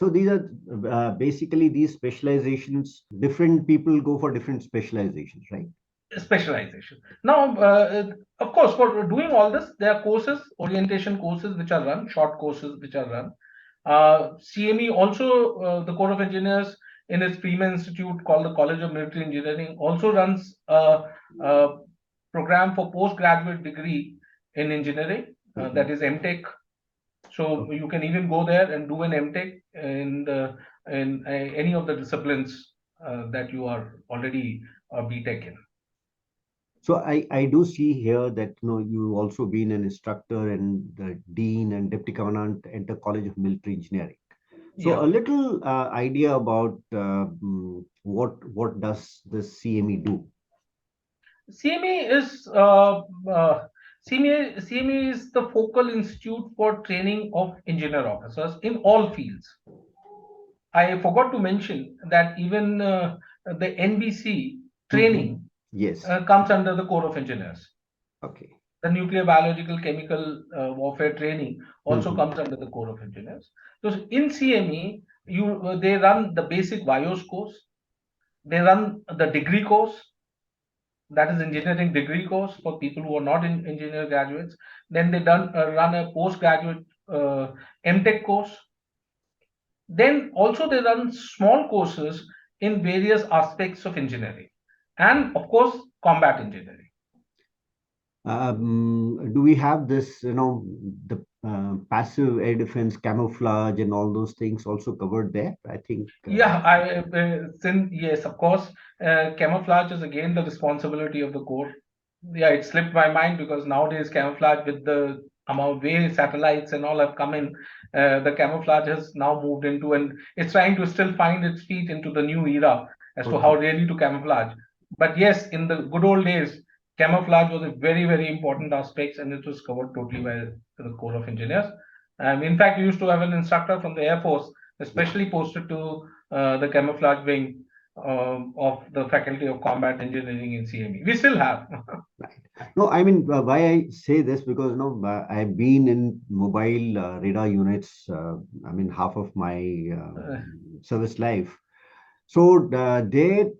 So these are basically these specializations. Different people go for different specializations, right? Specialization. Now, of course, for doing all this, there are courses, orientation courses which are run, short courses which are run. CME also, the Corps of Engineers in its premier institute called the College of Military Engineering also runs a program for postgraduate degree in engineering, that is M.tech. So you can even go there and do an M.tech in any of the disciplines that you are already B.tech in. So I do see here that you've also been an instructor and the dean and deputy commandant at the College of Military Engineering. So Yeah. a little idea about what does the CME do? CME is CME is the focal institute for training of engineer officers in all fields. I forgot to mention that even the NBC training Yes. comes under the Corps of Engineers. Okay. The nuclear, biological, chemical warfare training also comes under the Corps of Engineers. So in CME, they run the basic BIOS course, they run the degree course, that is engineering degree course for people who are not in engineer graduates. Then they run a postgraduate M.tech course. Then also they run small courses in various aspects of engineering, and of course combat engineering. Do we have this, the passive air defense, camouflage, and all those things also covered there? I think. Yeah, yes, of course. Camouflage is again the responsibility of the Corps. Yeah, it slipped my mind because nowadays camouflage, with the amount way satellites and all have come in, the camouflage has now moved into, and it's trying to still find its feet into the new era as to how really to camouflage. But yes, in the good old days, camouflage was a very, very important aspect, and it was covered totally by the Corps of Engineers. In fact, we used to have an instructor from the Air Force, especially posted to the camouflage wing of the Faculty of Combat Engineering in CME. We still have. Right. No, I mean, why I say this, because I've been in mobile radar units. I mean, half of my service life. So there,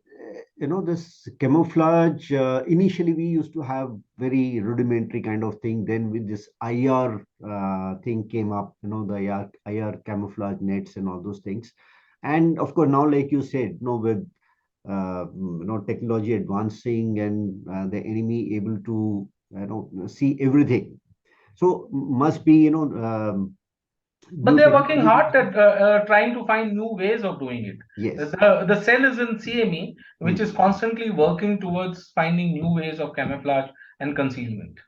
this camouflage. Initially, we used to have very rudimentary kind of thing. Then with this IR thing came up, the IR camouflage nets and all those things. And of course, now, like you said, with technology advancing and the enemy able to see everything, so must be but they're working hard at trying to find new ways of doing it. Yes. The cell is in CME, which is constantly working towards finding new ways of camouflage and concealment.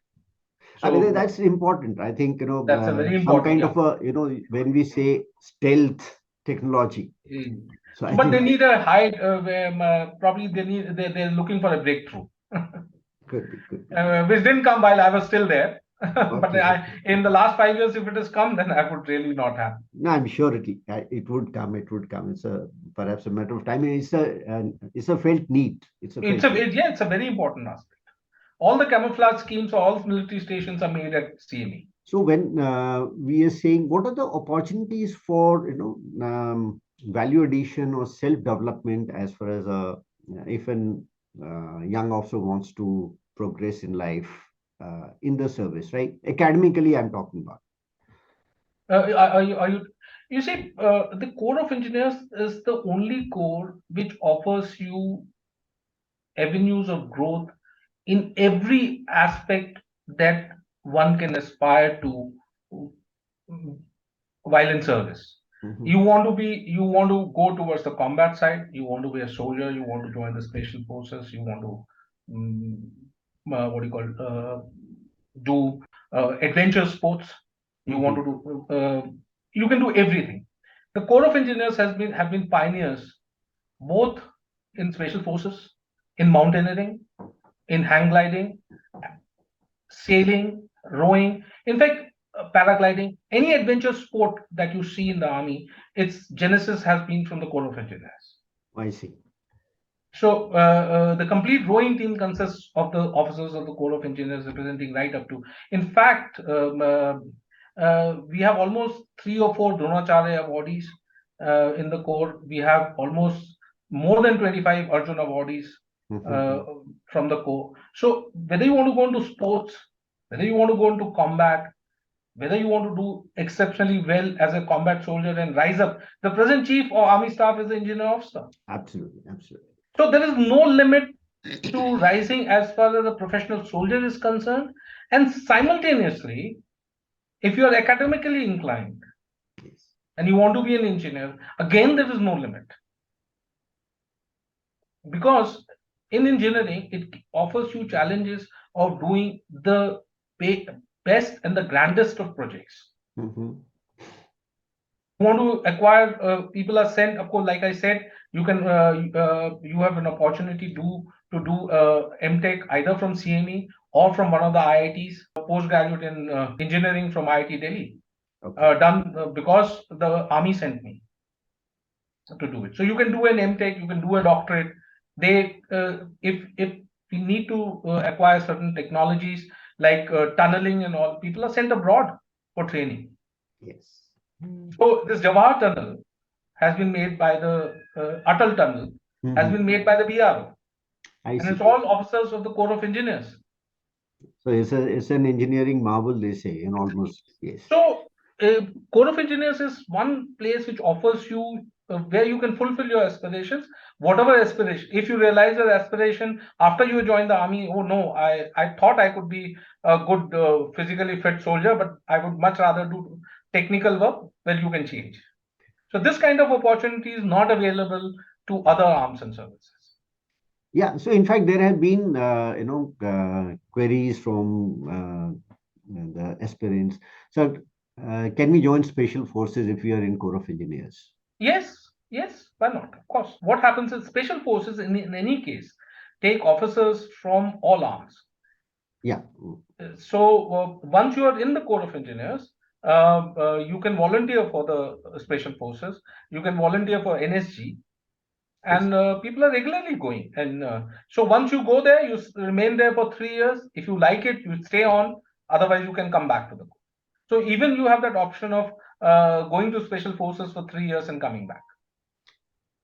So, I mean, that's important. I think that's a very important, some kind of a when we say stealth technology. So but they need a high. Probably they're looking for a breakthrough. Could be. Which didn't come while I was still there. But in the last 5 years, if it has come, then I would really not have. No, I'm sure it would come. It would come. It's perhaps a matter of time. It's a felt need. It's a very important aspect. All the camouflage schemes for all military stations are made at CME. So when we are saying, what are the opportunities for value addition or self development, as far as if an young officer wants to progress in life in the service, right? Academically, I'm talking about. You see, the Corps of Engineers is the only corps which offers you avenues of growth in every aspect that one can aspire to while in service. You want to go towards the combat side, you want to be a soldier, you want to join the special forces, you want to do adventure sports, you want to do you can do everything. The Corps of Engineers have been pioneers both in special forces, in mountaineering, in hang gliding, sailing, rowing, in fact paragliding, any adventure sport that you see in the army, its genesis has been from the Corps of Engineers. I see. So the complete rowing team consists of the officers of the Corps of Engineers, representing right up to. In fact, we have almost 3 or 4 Dronacharya awardees. in the core. We have almost more than 25 Arjun awardees uh, Mhm. from the core. So whether you want to go into sports, whether you want to go into combat, whether you want to do exceptionally well as a combat soldier and rise up, the present chief of army staff is the engineer officer. Absolutely, absolutely. So there is no limit to rising as far as a professional soldier is concerned. And simultaneously, if you are academically inclined Yes. and you want to be an engineer, again, there is no limit. Because in engineering, it offers you challenges of doing the best and the grandest of projects. Mhm. Want to acquire, people are sent, of course, like I said, you can you have an opportunity to do M.tech either from CME or from one of the IITs, postgraduate in engineering from IIT Delhi, Okay. done because the army sent me to do it. So you can do an M.tech, you can do a doctorate. They if we need to acquire certain technologies like tunneling and all, people are sent abroad for training. Yes. So this Jawahar tunnel has been made by the Atal tunnel, has been Mhm. made by the BRO, I and it's see. all officers of the Corps of Engineers. So it's an engineering marvel, they say, and almost yes. So Corps of Engineers is one place which offers you where you can fulfill your aspirations, whatever aspiration. If you realize your aspiration after you join the army, oh no, I thought I could be a good physically fit soldier, but I would much rather do technical work. Well, you can change. So this kind of opportunity is not available to other arms and services. Yeah. So in fact, there have been queries from the aspirants. So can we join special forces if we are in Corps of Engineers? Yes, yes, why not? Of course. What happens is special forces in any case take officers from all arms. Yeah. So once you are in the Corps of Engineers, you can volunteer for the special forces. You can volunteer for NSG, Yes. and people are regularly going. And so once you go there, you remain there for 3 years. If you like it, you stay on. Otherwise, you can come back to the Corps. So even you have that option of going to special forces for 3 years and coming back.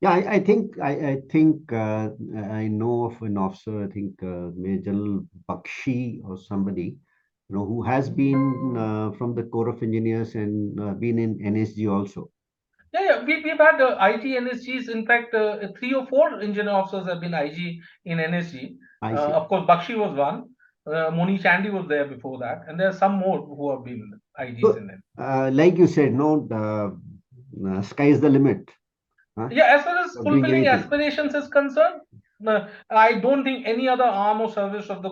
Yeah, I think I know of an officer. I think Major General Bakshi or somebody, who has been from the Corps of Engineers and been in NSG also. Yeah. We've had IG NSGs. In fact, 3 or 4 engineer officers have been IG in NSG. I see. Of course, Bakshi was one. Moni Chandy was there before that. And there are some more who have been IGs So, in it. like you said, no, the sky is the limit. Huh? Yeah, as far as For doing fulfilling anything. aspirations is concerned, I don't think any other arm or service of the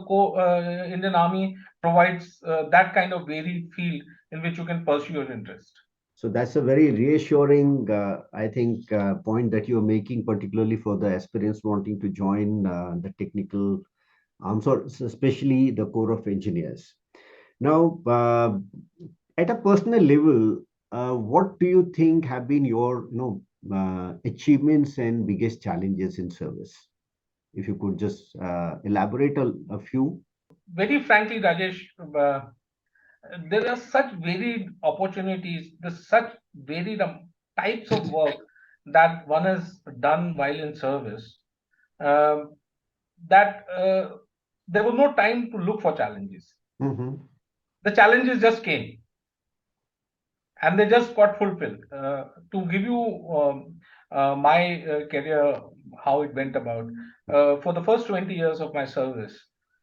Indian Army provides that kind of varied field in which you can pursue your interest. So that's a very reassuring, I think, point that you're making, particularly for the aspirants wanting to join the technical arms, or especially the Corps of Engineers. Now, at a personal level, what do you think have been your, achievements and biggest challenges in service? If you could just elaborate a few. Very frankly, Rajesh, there are such varied opportunities, there's such varied types of work that one has done while in service, um, that there was no time to look for challenges. Mm-hmm. The challenges just came and they just got fulfilled. To give you my career, how it went about, for the first 20 years of my service,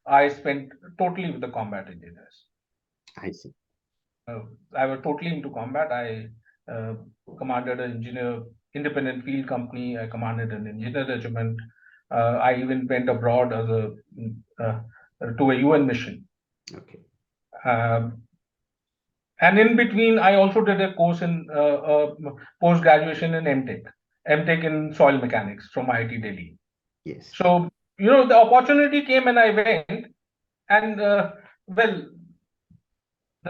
I spent totally with the combat engineers. I see. uh, I was totally into combat. I commanded an engineer independent field company. I commanded an engineer regiment. I even went abroad as uh, to a UN mission. Okay. Um, and in between, I also did a course in post graduation in M.tech, M.tech in soil mechanics from IIT Delhi. Yes. So the opportunity came and I went. And well,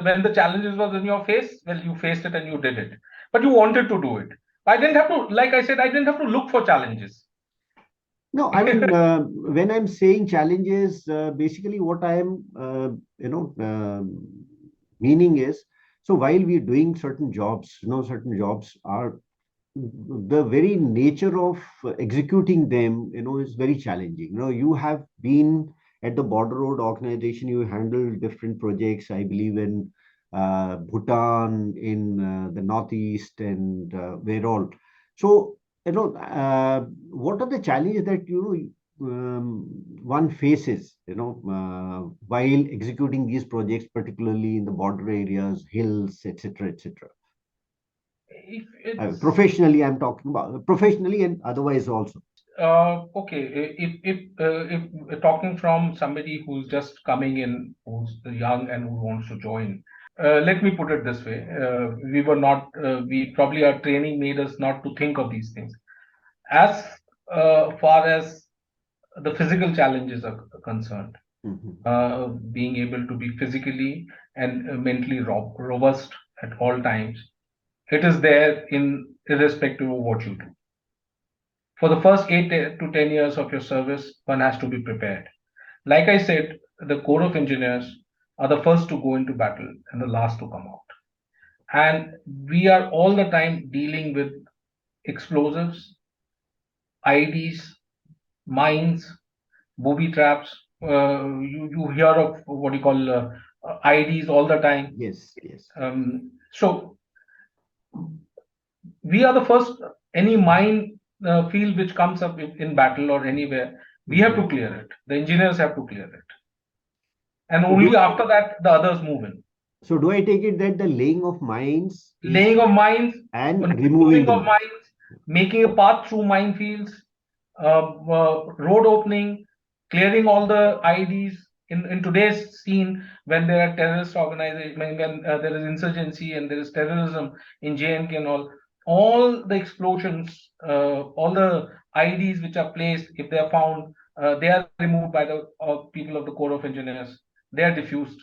when the challenges was in your face, well, you faced it and you did it, but you wanted to do it. I didn't have to, like I said, I didn't have to look for challenges. No, I mean, when I'm saying challenges, basically what I am, meaning is, so while we're doing certain jobs, certain jobs are the very nature of executing them, is very challenging. You have been at the border road organization, you handle different projects, I believe in Bhutan, in the Northeast, and where all. So, what are the challenges that, one faces, while executing these projects, particularly in the border areas, hills, etc., etc. If it's Professionally, I'm talking about professionally and otherwise also. okay, if talking from somebody who's just coming in, who's young and who wants to join, let me put it this way: we were not, we probably our training made us not to think of these things. As far as the physical challenges are concerned, Mhm. being able to be physically and mentally robust at all times, it is there in irrespective of what you do. For the first 8 to 10 years of your service, one has to be prepared. Like I said, the Corps of Engineers are the first to go into battle and the last to come out. And we are all the time dealing with explosives, IDs, mines, booby traps. You hear of what you call IDs all the time. Yes, yes. So we are the first, any mine field which comes up in battle or anywhere, we have Mhm. to clear it. The engineers have to clear it. And So do only after that, the others move in. so do I take it that the laying of mines is Laying of mines, and removing removing the of mines? mines, making a path through minefields, road opening, clearing all the IDs. In today's scene, when there are terrorist organizations, when there is insurgency and there is terrorism in JNK and all the explosions, all the IDs which are placed, if they are found, they are removed by the people of the Corps of Engineers. They are diffused.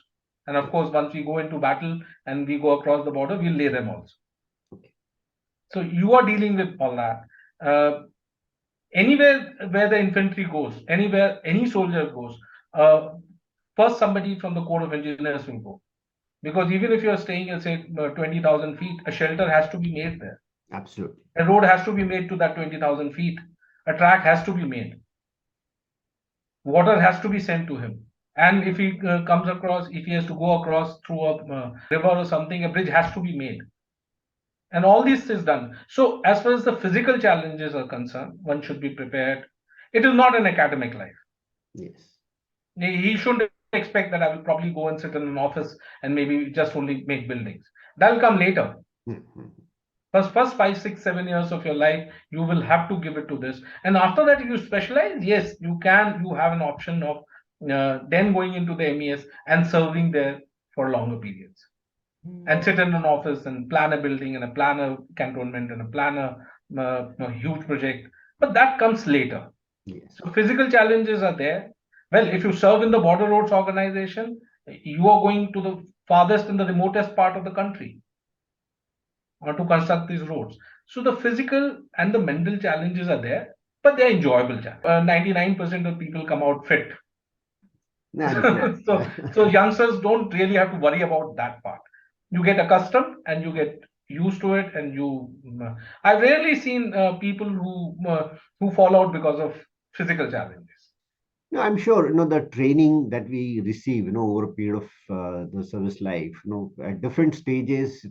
And of Okay, course, once we go into battle and we go across the border, we'll lay them also. okay. So you are dealing with all that. Anywhere where the infantry goes, anywhere any soldier goes, uh, first somebody from the Corps of Engineers will go. Because even if you are staying at say 20,000 feet, a shelter has to be made there. Absolutely. A road has to be made to that 20,000 feet. A track has to be made. Water has to be sent to him. And if he comes across, if he has to go across through a river or something, a bridge has to be made. And all this is done. So, as far as the physical challenges are concerned, one should be prepared. It is not an academic life. Yes. He shouldn't expect that I will probably go and sit in an office and maybe just only make buildings. That'll come later. Mhm. First 5, 6, 7 years of your life, you will have to give it to this. And after that, if you specialize, yes, you can. You have an option of then going into the MES and serving there for longer periods. And sit in an office and plan a building and a plan a cantonment and a plan a huge project. But that comes later. Yes. So physical challenges are there. Well, if you serve in the border roads organization, you are going to the farthest and the remotest part of the country to construct these roads. So the physical and the mental challenges are there, but they're enjoyable challenges. 99% of people come out fit. I'm sure. So youngsters don't really have to worry about that part. You get accustomed and you get used to it, and I've rarely seen people who fall out because of physical challenges. No, I'm sure, the training that we receive, over a period of the service life, at different stages,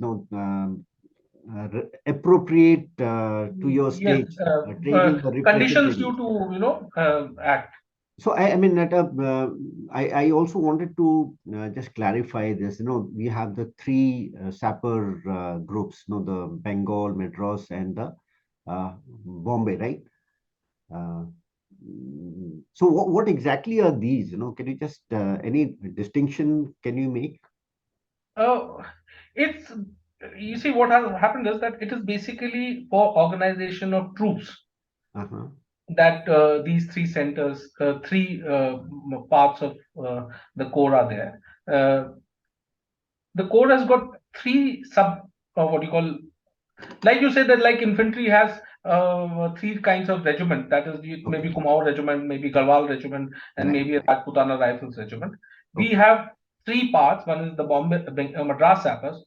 appropriate to your Yes, stage, training or refresher conditions you training. to act. So I mean, I also wanted to just clarify this. We have the three sapper groups. The Bengal, Madras, and the Bombay, right? Uh, so what exactly are these? Can you just any distinction can you make? Uh, it's you see what has happened is that it is basically for organization of troops Uh-huh. that these three centers, three parts of the core are there. The core has got three sub, what you call, like you said that like infantry has three kinds of regiment. That is maybe Okay. Kumaon regiment, maybe Garhwal regiment, and Right. maybe a Rajputana Rifles regiment. We Okay. have three parts. One is the Madras sappers,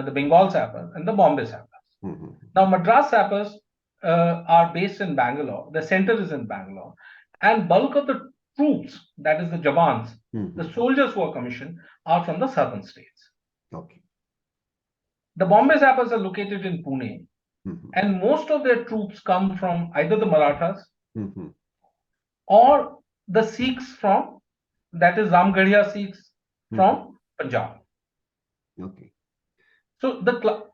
the Bengal sappers, and the Bombay sappers. Now, Madras sappers are based in Bangalore. The center is in Bangalore, and bulk of the troops, that is the Jawans, the soldiers who are commissioned, are from the southern states. Okay. The Bombay sappers are located in Pune, and most of their troops come from either the Marathas or the Sikhs from, that is Ramgarhia Sikhs from Punjab. Okay. So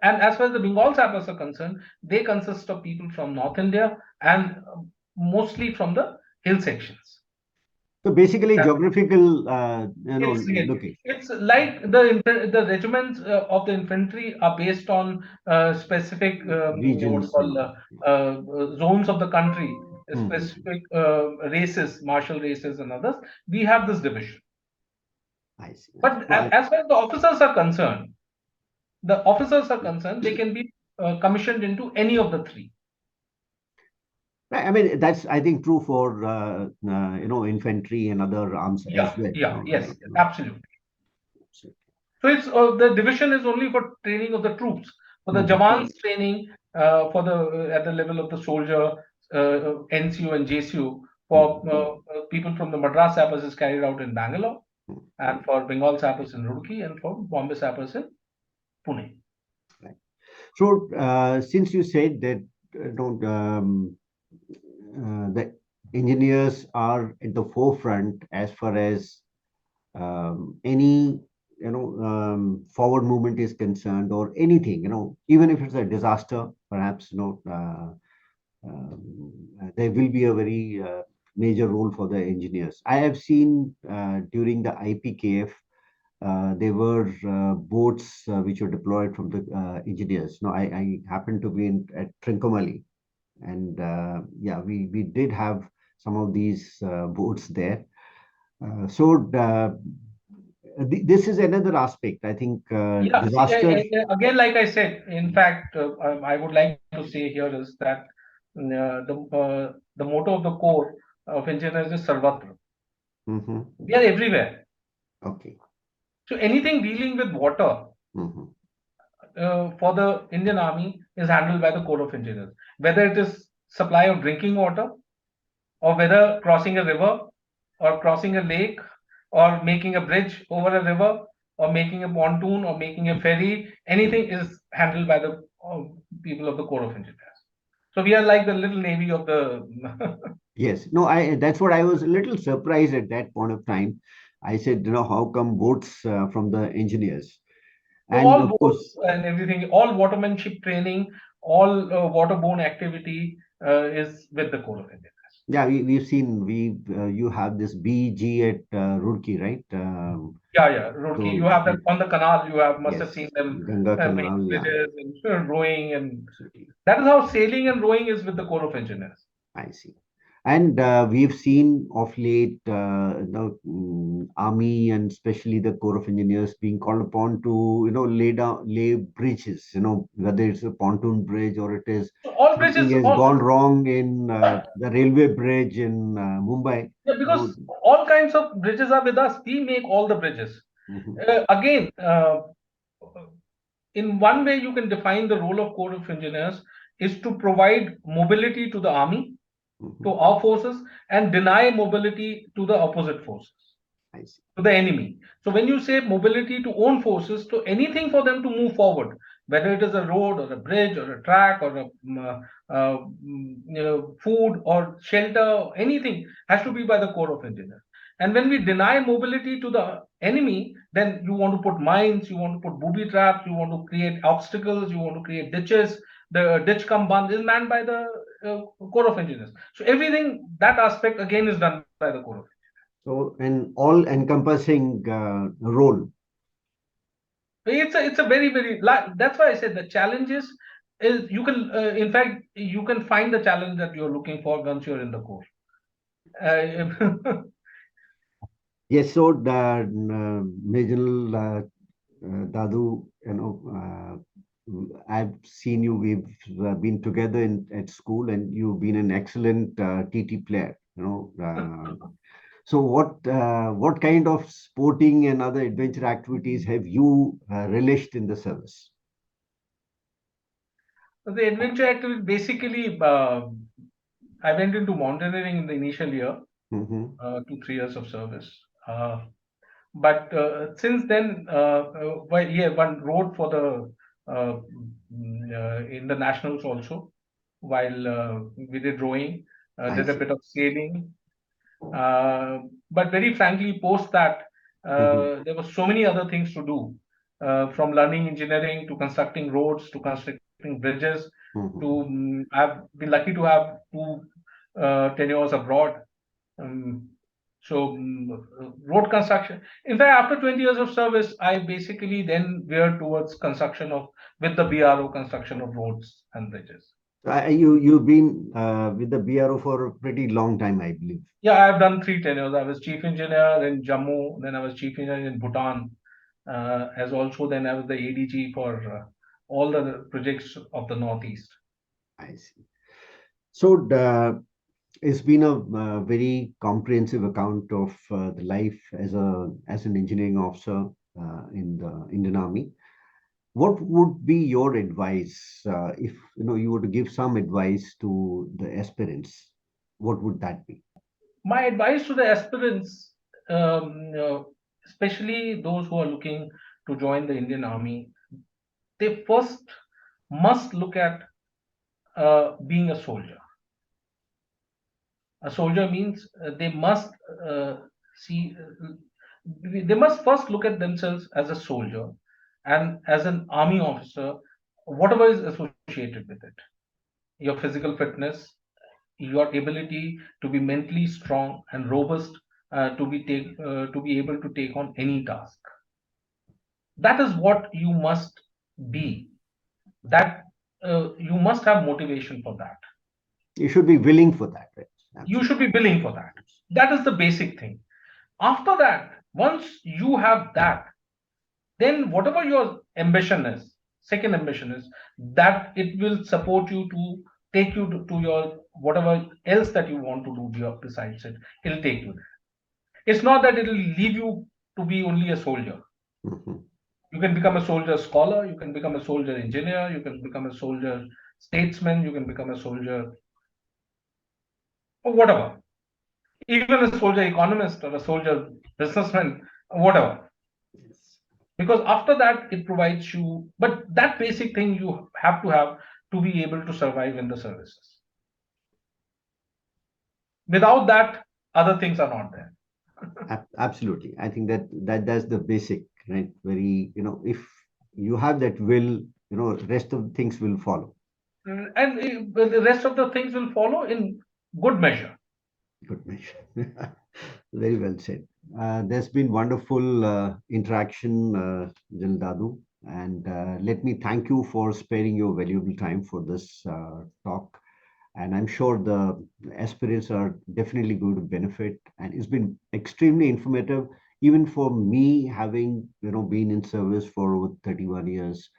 and as far as the Bengal sappers are concerned, they consist of people from North India and mostly from the hill sections. So basically, geographical, It's like the regiments of the infantry are based on specific regions. zones of the country, specific races, martial races, and others. We have this division. I see. But as far as the officers are concerned, they can be commissioned into any of the three. I mean, that's, I think, true for, infantry and other arms as well. Yes, absolutely. So it's the division is only for training of the troops. For the Jawans training, for the at the level of the soldier, NCU and JCU, for people from the Madras sappers is carried out in Bangalore, and for Bengal sappers in Roorkee, and for Bombay sappers in Pune. Right. So, since you said that the engineers are at the forefront as far as any forward movement is concerned, or anything, even if it's a disaster, perhaps there will be a very major role for the engineers. I have seen during the IPKF. There were boats which were deployed from the engineers. Now, I happened to be at Trincomalee, and we did have some of these boats there. This is another aspect, I think. Disaster. Again, like I said, in fact, I would like to say here is that the motto of the Corps of Engineers is Sarvatra. We are everywhere. Okay. So anything dealing with water for the Indian Army is handled by the Corps of Engineers, whether it is supply of drinking water, or whether crossing a river, or crossing a lake, or making a bridge over a river, or making a pontoon, or making a ferry. Anything is handled by the people of the Corps of Engineers. So we are like the little navy of the. Yes, no, that's what I was a little surprised at that point of time. I said, how come boats from the engineers? And all boats and everything, all watermanship training, all waterborne activity is with the Corps of Engineers. Yeah, we've seen you have this BG at Roorkee, right? Roorkee. You have that on the canal. You must have seen them Ganga Canal, bridges and rowing, and that is how sailing and rowing is with the Corps of Engineers. I see. And we've seen of late the army, and especially the Corps of Engineers, being called upon to lay bridges. Whether it's a pontoon bridge, or it is all bridges has gone wrong in the railway bridge in Mumbai. Yeah, because all kinds of bridges are with us. We make all the bridges. Again, in one way, you can define the role of Corps of Engineers is to provide mobility to the army, to our forces, and deny mobility to the opposite forces, to the enemy. So when you say mobility to own forces, to anything for them to move forward, whether it is a road or a bridge or a track or a food or shelter, anything has to be by the Corps of Engineers. And when we deny mobility to the enemy, then you want to put mines, you want to put booby traps, you want to create obstacles, you want to create ditches. The ditch cum bund is manned by the Corps of Engineers. So everything, that aspect again is done by the Corps of Engineers. So an all-encompassing role. It's a very, very, that's why I said the challenge is you can in fact you can find the challenge that you're looking for once you're in the Corps. Yes, so the Major Dadu, I've seen you. We've been together at school, and you've been an excellent TT player. So what kind of sporting and other adventure activities have you relished in the service? The adventure activity basically, I went into mountaineering in the initial year, Mm-hmm. 2 3 years of service. But since then, yeah, one rode for the in the nationals also. While we did rowing, I did a see. bit of sailing. But very frankly, post that, Mm-hmm. there were so many other things to do, from learning engineering to constructing roads to constructing bridges. To Mm-hmm. I've been lucky to have two tenures abroad. Um, Road construction. In fact, after 20 years of service, I basically then veered towards construction of with the BRO construction of roads and bridges. You've been with the BRO for a pretty long time, I believe. Yeah, I've done three tenures. I was chief engineer in Jammu, then I was chief engineer in Bhutan, as also then I was the ADG for all the projects of the Northeast. I see. So it's been a very comprehensive account of the life as an engineering officer in the Indian Army. What would be your advice if you were to give some advice to the aspirants? What would that be? My advice to the aspirants, especially those who are looking to join the Indian Army, they first must look at being a soldier. A soldier means they must see, they must first look at themselves as a soldier and as an army officer, whatever is associated with it. Your physical fitness, your ability to be mentally strong and robust, to be able to take on any task. That is what you must be. That you must have motivation for that. You should be willing for that, right? You Absolutely. should be willing for that. That is the basic thing. After that, once you have that, then whatever your ambition is, second ambition is, that it will support you to take you to your whatever else that you want to do besides it. It'll take you there. It's not that it'll leave you to be only a soldier. Mhm. You can become a soldier scholar, you can become a soldier engineer, you can become a soldier statesman, you can become a soldier or whatever. Even a soldier economist or a soldier businessman, whatever. Yes. Because after that, it provides you, but that basic thing you have to be able to survive in the services. Without that, other things are not there. Absolutely. I think that's the basic, right? Very, if you have that will, rest of the things will follow. And the rest of the things will follow in good measure. Good measure. Very well said. There's been wonderful interaction, General Dadu, and let me thank you for sparing your valuable time for this talk. And I'm sure the aspirants are definitely going to benefit. And it's been extremely informative, even for me, having been in service for over 31 years.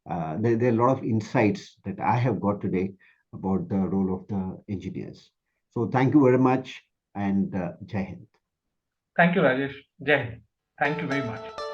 There are a lot of insights that I have got today about the role of the engineers. So thank you very much, and Jai Hind. Thank you, Rajesh. Jai Hind. Thank you very much.